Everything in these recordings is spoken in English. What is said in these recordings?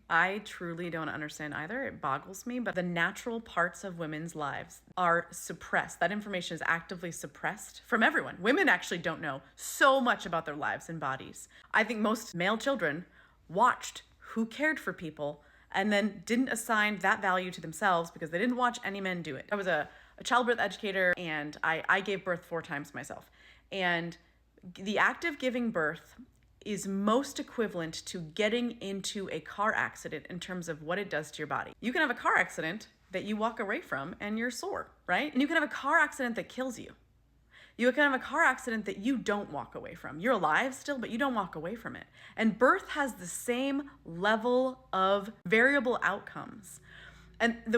I truly don't understand either. It boggles me, but the natural parts of women's lives are suppressed. That information is actively suppressed from everyone. Women actually don't know so much about their lives and bodies. I think most male children watched Who Cared for People and then didn't assign that value to themselves because they didn't watch any men do it. I was a childbirth educator, and I gave birth 4 times myself. And the act of giving birth is most equivalent to getting into a car accident in terms of what it does to your body. You can have a car accident that you walk away from and you're sore, right? And you can have a car accident that kills you. You can have a car accident that you don't walk away from. You're alive still, but you don't walk away from it. And birth has the same level of variable outcomes. And one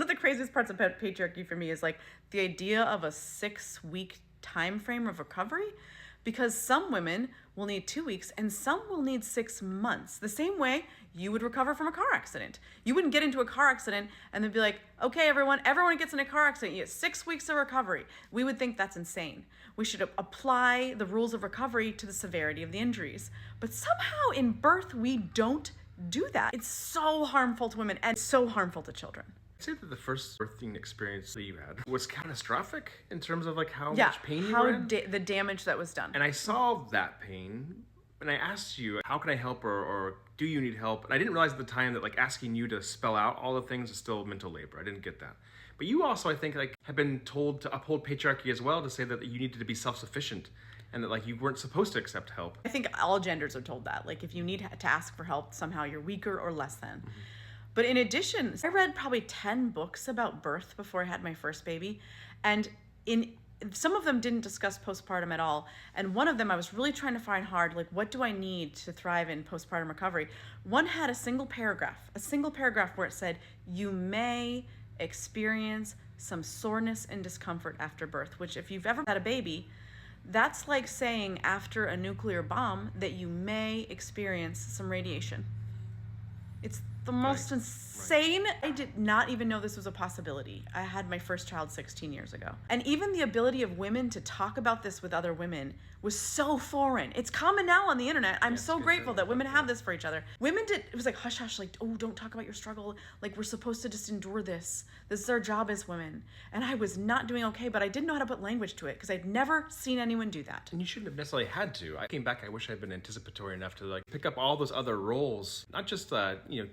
of the craziest parts of patriarchy for me is like the idea of a 6-week time frame of recovery, because some women will need 2 weeks and some will need 6 months. The same way you would recover from a car accident. You wouldn't get into a car accident and then be like, okay, everyone gets in a car accident, you get 6 weeks of recovery. We would think that's insane. We should apply the rules of recovery to the severity of the injuries. But somehow in birth, we don't do that. It's so harmful to women and so harmful to children. I'd say that the first birthing experience that you had was catastrophic in terms of like how much pain you were in. The damage that was done. And I saw that pain, and I asked you, how can I help, or do you need help? And I didn't realize at the time that like asking you to spell out all the things is still mental labor. I didn't get that. But you also, I think, like have been told to uphold patriarchy as well, to say that you needed to be self-sufficient and that like you weren't supposed to accept help. I think all genders are told that. Like if you need to ask for help, somehow you're weaker or less than. Mm-hmm. But in addition, I read probably 10 books about birth before I had my first baby. And some of them didn't discuss postpartum at all. And one of them I was really trying to find hard, like what do I need to thrive in postpartum recovery? One had a single paragraph where it said, you may experience some soreness and discomfort after birth, which if you've ever had a baby, that's like saying after a nuclear bomb that you may experience some radiation. It's the most insane. I did not even know this was a possibility. I had my first child 16 years ago. And even the ability of women to talk about this with other women was so foreign. It's common now on the internet. I'm so grateful that women have this for each other. It was like hush hush, like, oh, don't talk about your struggle. Like we're supposed to just endure this. This is our job as women. And I was not doing okay, but I didn't know how to put language to it because I'd never seen anyone do that. And you shouldn't have necessarily had to. I came back, I wish I'd been anticipatory enough to like pick up all those other roles, not just,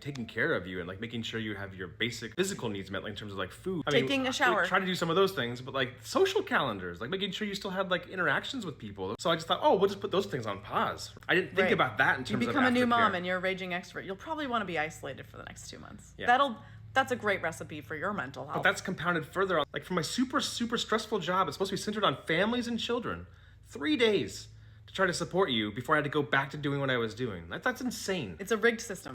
taking care of you and like making sure you have your basic physical needs met, like in terms of like food. Taking a shower. Like, try to do some of those things, but like social calendars, like making sure you still had like interactions with people. So I just thought, oh, we'll just put those things on pause. I didn't think about that in terms of You become a new mom and you're a raging extrovert. You'll probably want to be isolated for the next 2 months. Yeah. That's a great recipe for your mental health. But that's compounded further on. Like for my super, super stressful job, it's supposed to be centered on families and children. 3 days to try to support you before I had to go back to doing what I was doing. That's insane. It's a rigged system.